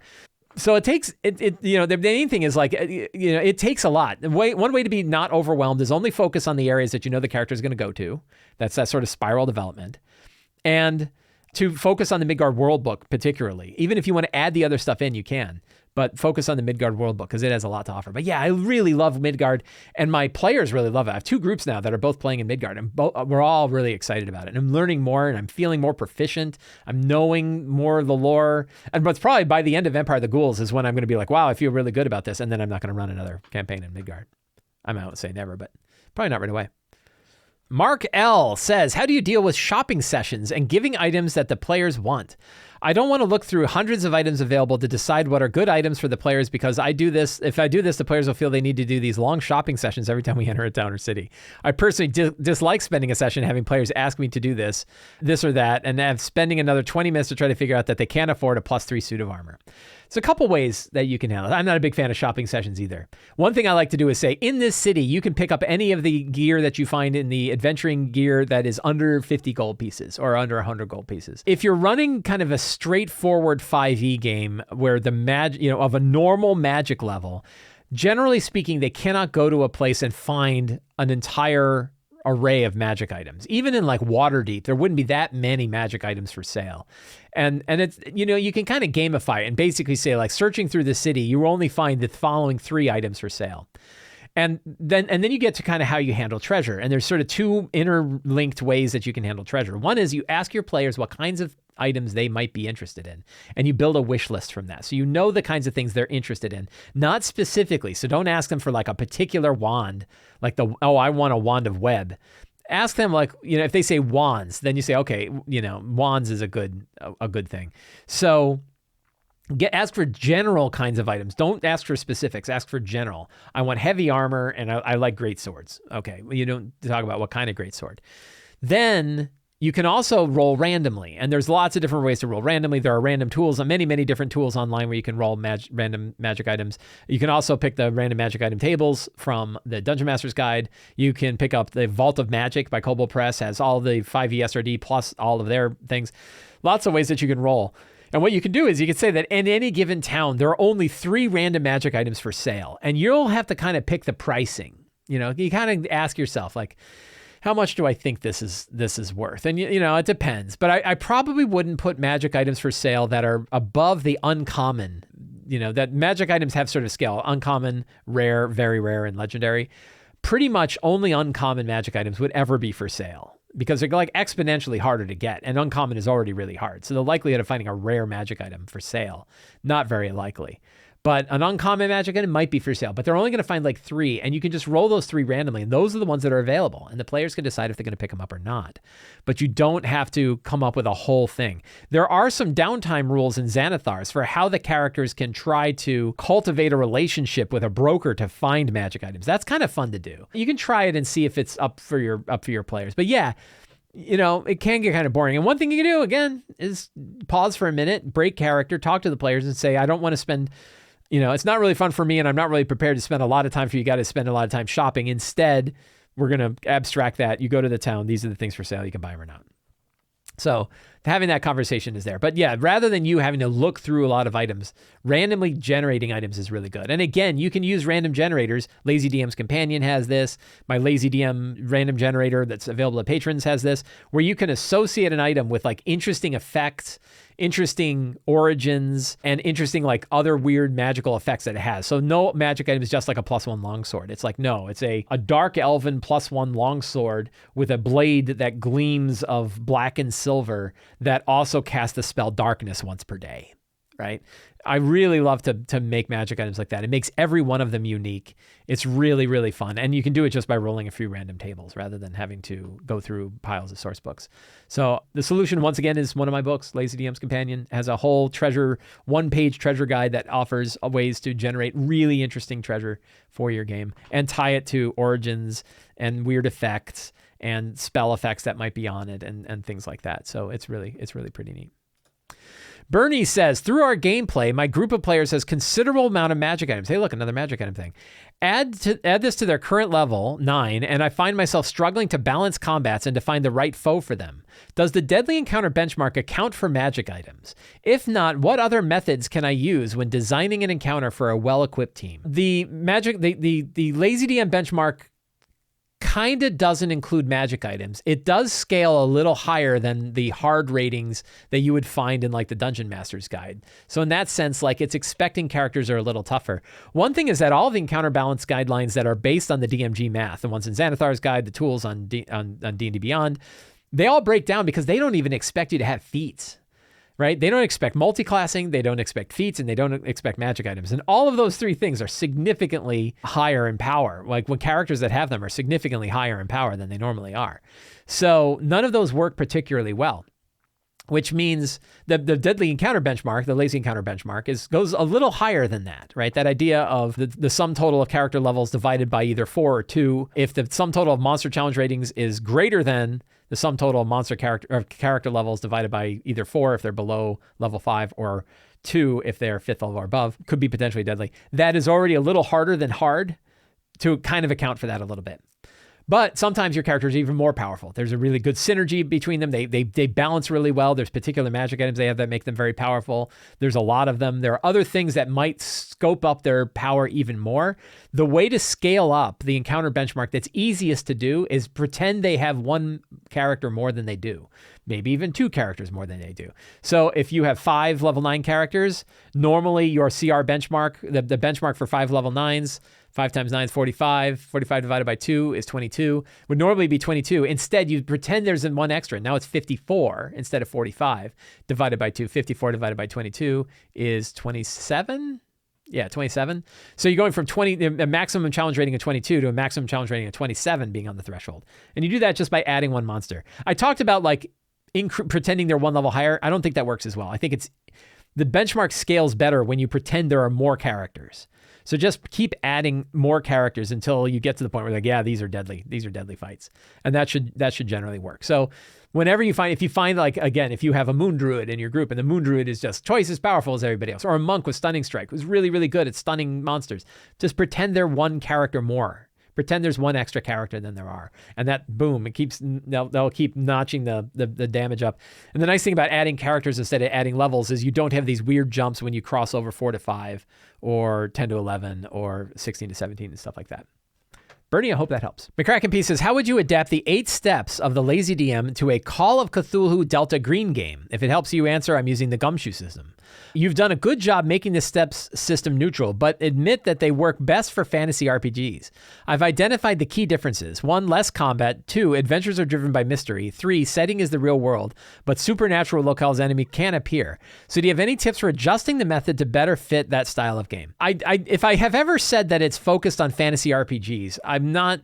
So it takes the main thing is like, it takes a lot. One way to be not overwhelmed is only focus on the areas that the character is going to go to. That's that sort of spiral development. And to focus on the Midgard World Book particularly. Even if you want to add the other stuff in, you can. But focus on the Midgard World Book because it has a lot to offer. But yeah, I really love Midgard and my players really love it. I have 2 groups now that are both playing in Midgard and we're all really excited about it. And I'm learning more and I'm feeling more proficient. I'm knowing more of the lore. But it's probably by the end of Empire of the Ghouls is when I'm going to be like, wow, I feel really good about this. And then I'm not going to run another campaign in Midgard. I won't say never, but probably not right away. Mark L says, how do you deal with shopping sessions and giving items that the players want? I don't want to look through hundreds of items available to decide what are good items for the players because if I do this, the players will feel they need to do these long shopping sessions every time we enter a town or city. I personally dislike spending a session having players ask me to do this or that, and have spending another 20 minutes to try to figure out that they can't afford a +3 suit of armor. So a couple ways that you can handle it. I'm not a big fan of shopping sessions either. One thing I like to do is say, in this city, you can pick up any of the gear that you find in the adventuring gear that is under 50 gold pieces or under 100 gold pieces. If you're running kind of a straightforward 5e game where the of a normal magic level, generally speaking, they cannot go to a place and find an entire array of magic items. Even in like Waterdeep, there wouldn't be that many magic items for sale. And it's, you can kind of gamify it and basically say like searching through the city, you will only find the following 3 items for sale. And then you get to kind of how you handle treasure. And there's sort of 2 interlinked ways that you can handle treasure. One is you ask your players what kinds of items they might be interested in, and you build a wish list from that. So you know the kinds of things they're interested in, not specifically. So don't ask them for like a particular wand, like I want a wand of web. Ask them like, if they say wands, then you say, okay, wands is a good thing. So ask for general kinds of items. Don't ask for specifics. Ask for general. I want heavy armor and I like great swords. Okay, well, you don't talk about what kind of great sword. Then you can also roll randomly, and there's lots of different ways to roll randomly. There are random tools, many, many different tools online where you can roll random magic items. You can also pick the random magic item tables from the Dungeon Master's Guide. You can pick up the Vault of Magic by Kobold Press, has all the 5e SRD plus all of their things. Lots of ways that you can roll. And what you can do is you can say that in any given town, there are only 3 random magic items for sale, and you'll have to kind of pick the pricing. You kind of ask yourself like, how much do I think this is worth? And it depends, but I probably wouldn't put magic items for sale that are above the uncommon. That magic items have sort of scale: uncommon, rare, very rare, and legendary. Pretty much only uncommon magic items would ever be for sale because they're like exponentially harder to get, and uncommon is already really hard. So the likelihood of finding a rare magic item for sale, not very likely. But an uncommon magic item might be for sale, but they're only going to find like 3, and you can just roll those 3 randomly, and those are the ones that are available, and the players can decide if they're going to pick them up or not. But you don't have to come up with a whole thing. There are some downtime rules in Xanathars for how the characters can try to cultivate a relationship with a broker to find magic items. That's kind of fun to do. You can try it and see if it's up for your players. But yeah, it can get kind of boring. And one thing you can do, again, is pause for a minute, break character, talk to the players and say, I don't want to spend... it's not really fun for me, and I'm not really prepared to spend a lot of time for you guys to spend a lot of time shopping. Instead, we're going to abstract that. You go to the town. These are the things for sale. You can buy them or not. So having that conversation is there. But yeah, rather than you having to look through a lot of items, randomly generating items is really good. And again, you can use random generators. Lazy DM's Companion has this. My Lazy DM random generator that's available to patrons has this, where you can associate an item with like interesting effects, interesting origins, and interesting like other weird magical effects that it has. So no magic item is just like a +1 longsword. It's like, no, it's a dark elven +1 longsword with a blade that gleams of black and silver that also casts the spell darkness once per day, right? I really love to make magic items like that. It makes every one of them unique. It's really, really fun. And you can do it just by rolling a few random tables rather than having to go through piles of source books. So the solution, once again, is one of my books, Lazy DM's Companion. It has a whole one-page treasure guide that offers ways to generate really interesting treasure for your game and tie it to origins and weird effects and spell effects that might be on it and things like that. So it's really pretty neat. Bernie says, through our gameplay, my group of players has considerable amount of magic items. Hey, look, another magic item thing. Add this to their current level, 9, and I find myself struggling to balance combats and to find the right foe for them. Does the Deadly Encounter benchmark account for magic items? If not, what other methods can I use when designing an encounter for a well-equipped team? The Lazy DM benchmark kind of doesn't include magic items. It does scale a little higher than the hard ratings that you would find in like the Dungeon Master's Guide. So in that sense, like it's expecting characters are a little tougher. One thing is that all the encounter balance guidelines that are based on the DMG math, the ones in Xanathar's Guide, the tools on D&D Beyond, they all break down because they don't even expect you to have feats. Right? They don't expect multi-classing, they don't expect feats, and they don't expect magic items. And all of those three things are significantly higher in power. Like when characters that have them are significantly higher in power than they normally are. So none of those work particularly well, which means the Deadly Encounter benchmark, the Lazy Encounter benchmark, goes a little higher than that, right? That idea of the sum total of character levels divided by either 4 or 2. If the sum total of monster challenge ratings is greater than the sum total of monster character levels divided by either 4 if they're below level 5 or 2 if they're 5th level or above, could be potentially deadly. That is already a little harder than hard to kind of account for that a little bit. But sometimes your character is even more powerful. There's a really good synergy between them. They balance really well. There's particular magic items they have that make them very powerful. There's a lot of them. There are other things that might scope up their power even more. The way to scale up the encounter benchmark that's easiest to do is pretend they have one character more than they do. Maybe even 2 characters more than they do. So if you have 5 level 9 characters, normally your CR benchmark, the benchmark for 5 level 9s, 5 times 9 is 45. 45 divided by 2 is 22. Would normally be 22. Instead, you pretend there's one extra. Now it's 54 instead of 45 divided by 2. 54 divided by 22 is 27. Yeah, 27. So you're going from a maximum challenge rating of 22 to a maximum challenge rating of 27 being on the threshold. And you do that just by adding one monster. I talked about like pretending they're one level higher. I don't think that works as well. I think the benchmark scales better when you pretend there are more characters. So just keep adding more characters until you get to the point where like, yeah, these are deadly. These are deadly fights. And that should generally work. So whenever if you find like, again, if you have a Moon Druid in your group and the Moon Druid is just twice as powerful as everybody else, or a Monk with Stunning Strike who's really, really good at stunning monsters, just pretend they're one character more. Pretend there's one extra character than there are. And that, boom, they'll keep notching the damage up. And the nice thing about adding characters instead of adding levels is you don't have these weird jumps when you cross over 4 to 5 or 10 to 11 or 16 to 17 and stuff like that. Bernie, I hope that helps. McCracken P says, how would you adapt the 8 steps of the Lazy DM to a Call of Cthulhu Delta Green game? If it helps you answer, I'm using the Gumshoe system. You've done a good job making the steps system neutral, but admit that they work best for fantasy RPGs. I've identified the key differences. 1, less combat. 2, adventures are driven by mystery. 3, setting is the real world, but supernatural locales enemy can appear. So do you have any tips for adjusting the method to better fit that style of game? If I have ever said that it's focused on fantasy RPGs, I'm not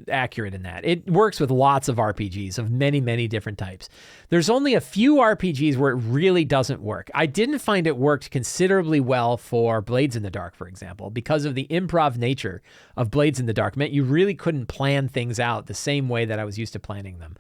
accurate in that. It works with lots of RPGs of many, many different types. There's only a few RPGs where it really doesn't work. I didn't find it worked considerably well for Blades in the Dark, for example, because of the improv nature of Blades in the Dark meant you really couldn't plan things out the same way that I was used to planning them.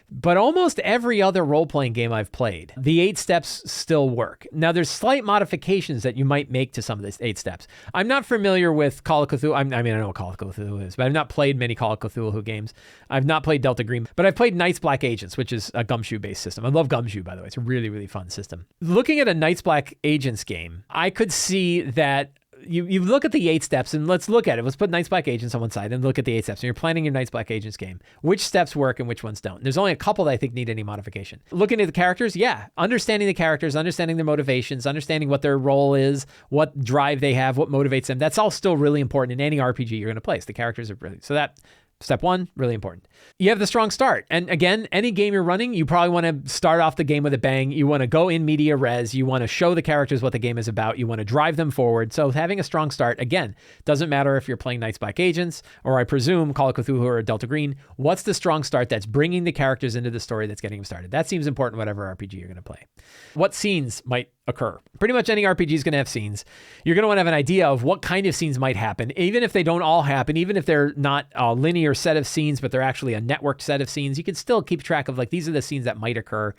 But almost every other role-playing game I've played, the 8 steps still work. Now, there's slight modifications that you might make to some of these 8 steps. I'm not familiar with Call of Cthulhu. I know what Call of Cthulhu is, but I've not played many Call of Cthulhu games. I've not played Delta Green, but I've played Night's Black Agents, which is a Gumshoe-based system. I love Gumshoe, by the way. It's a really, really fun system. Looking at a Night's Black Agents game, I could see that you look at the 8 steps, and let's look at it. Let's put Night's Black Agents on one side and look at the 8 steps. And you're planning your Night's Black Agents game. Which steps work and which ones don't? There's only a couple that I think need any modification. Looking at the characters, understanding the characters, understanding their motivations, understanding what their role is, what drive they have, what motivates them. That's all still really important in any RPG you're going to play. So the characters are brilliant. So that step 1, really important. You have the strong start. And again, any game you're running, you probably want to start off the game with a bang. You want to go in media res. You want to show the characters what the game is about. You want to drive them forward. So having a strong start, again, doesn't matter if you're playing Night's Black Agents, or I presume Call of Cthulhu or Delta Green. What's the strong start that's bringing the characters into the story that's getting them started? That seems important whatever RPG you're going to play. What scenes might occur? Pretty much any RPG is going to have scenes. You're going to want to have an idea of what kind of scenes might happen, even if they don't all happen, even if they're not a linear set of scenes, but they're actually a networked set of scenes. You can still keep track of, like, these are the scenes that might occur.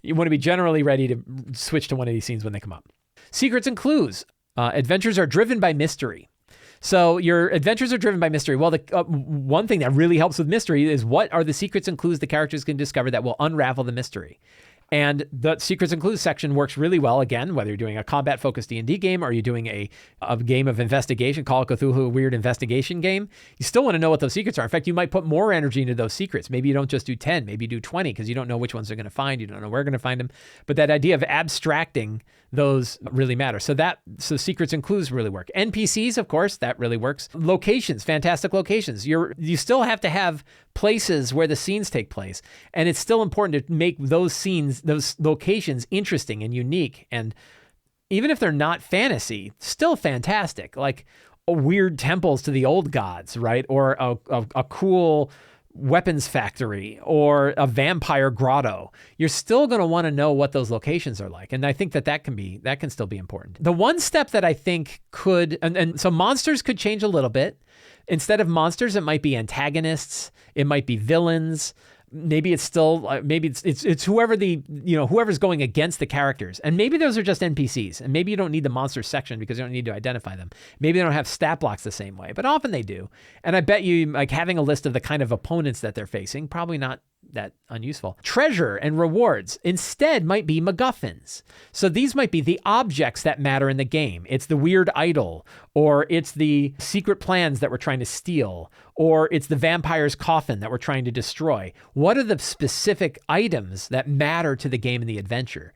You want to be generally ready to switch to one of these scenes when they come up. Secrets and clues. Adventures are driven by mystery. So your adventures are driven by mystery. Well, the one thing that really helps with mystery is what are the secrets and clues the characters can discover that will unravel the mystery. And the secrets and clues section works really well, again, whether you're doing a combat-focused D&D game or you're doing a game of investigation, Call of Cthulhu, a weird investigation game. You still want to know what those secrets are. In fact, you might put more energy into those secrets. Maybe you don't just do 10, maybe you do 20 because you don't know which ones they're going to find. You don't know where you're going to find them. But that idea of abstracting those really matter. So secrets and clues really work. NPCs, of course, that really works. Locations, fantastic locations. You still have to have places where the scenes take place. And it's still important to make those scenes, those locations interesting and unique. And even if they're not fantasy, still fantastic. Like weird temples to the old gods, right? Or a cool weapons factory or a vampire grotto. You're still going to want to know what those locations are like. And I think that can still be important. The one step that I think could, and so monsters could change a little bit. Instead of monsters, it might be antagonists. It might be villains. Maybe it's still, it's whoever's going against the characters. And maybe those are just NPCs. And maybe you don't need the monster section because you don't need to identify them. Maybe they don't have stat blocks the same way, but often they do. And I bet you, like, having a list of the kind of opponents that they're facing, probably not that unuseful. Treasure and rewards instead might be MacGuffins. So these might be the objects that matter in the game. It's the weird idol, or it's the secret plans that we're trying to steal, or it's the vampire's coffin that we're trying to destroy. What are the specific items that matter to the game and the adventure?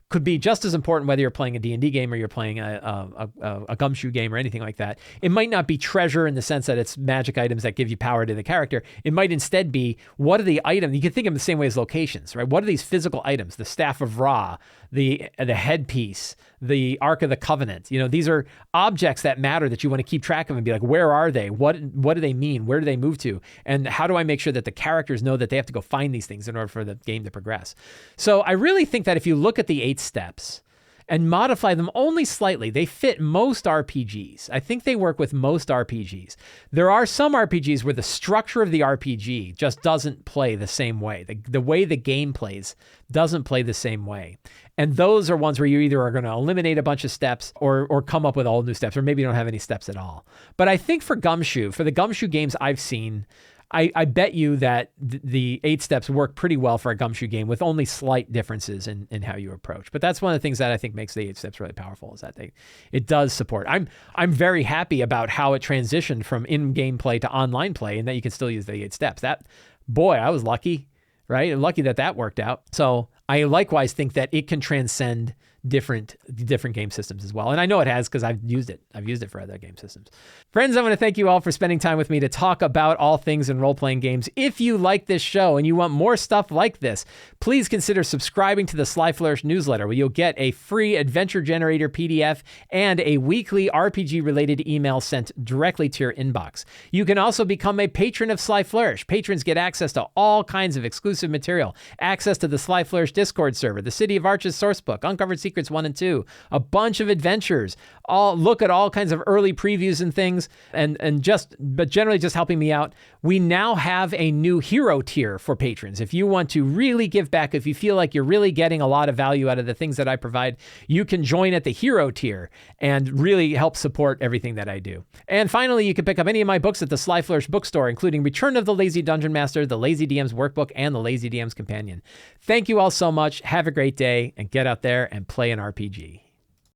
Could be just as important whether you're playing a D&D game or you're playing a Gumshoe game or anything like that. It might not be treasure in the sense that it's magic items that give you power to the character. It might instead be, what are the items? You can think of them the same way as locations, right? What are these physical items? The Staff of Ra, the headpiece, the Ark of the Covenant. These are objects that matter that you want to keep track of and be like, where are they? What do they mean? Where do they move to? And how do I make sure that the characters know that they have to go find these things in order for the game to progress? So I really think that if you look at the 8 steps and modify them only slightly, they fit most RPGs. I think they work with most RPGs. There are some RPGs where the structure of the RPG just doesn't play the same way. The way the game plays doesn't play the same way. And those are ones where you either are going to eliminate a bunch of steps or come up with all new steps, or maybe you don't have any steps at all. But I think for the Gumshoe games I've seen, I bet you that the 8 steps work pretty well for a Gumshoe game with only slight differences in how you approach. But that's one of the things that I think makes the 8 steps really powerful, is that it does support. I'm very happy about how it transitioned from in-game play to online play, and that you can still use the 8 steps. I was lucky, right? I'm lucky that worked out. So I likewise think that it can transcend different game systems as well. And I know it has because I've used it. I've used it for other game systems. Friends, I want to thank you all for spending time with me to talk about all things in role-playing games. If you like this show and you want more stuff like this, please consider subscribing to the Sly Flourish newsletter, where you'll get a free adventure generator PDF and a weekly RPG-related email sent directly to your inbox. You can also become a patron of Sly Flourish. Patrons get access to all kinds of exclusive material, access to the Sly Flourish Discord server, the City of Arches sourcebook, uncovered secrets Secrets 1 and 2, a bunch of adventures, look at all kinds of early previews and things, but generally just helping me out. We now have a new hero tier for patrons. If you want to really give back, if you feel like you're really getting a lot of value out of the things that I provide, you can join at the hero tier and really help support everything that I do. And finally, you can pick up any of my books at the Sly Flourish bookstore, including Return of the Lazy Dungeon Master, the Lazy DM's Workbook, and the Lazy DM's Companion. Thank you all so much. Have a great day, and get out there and play an RPG.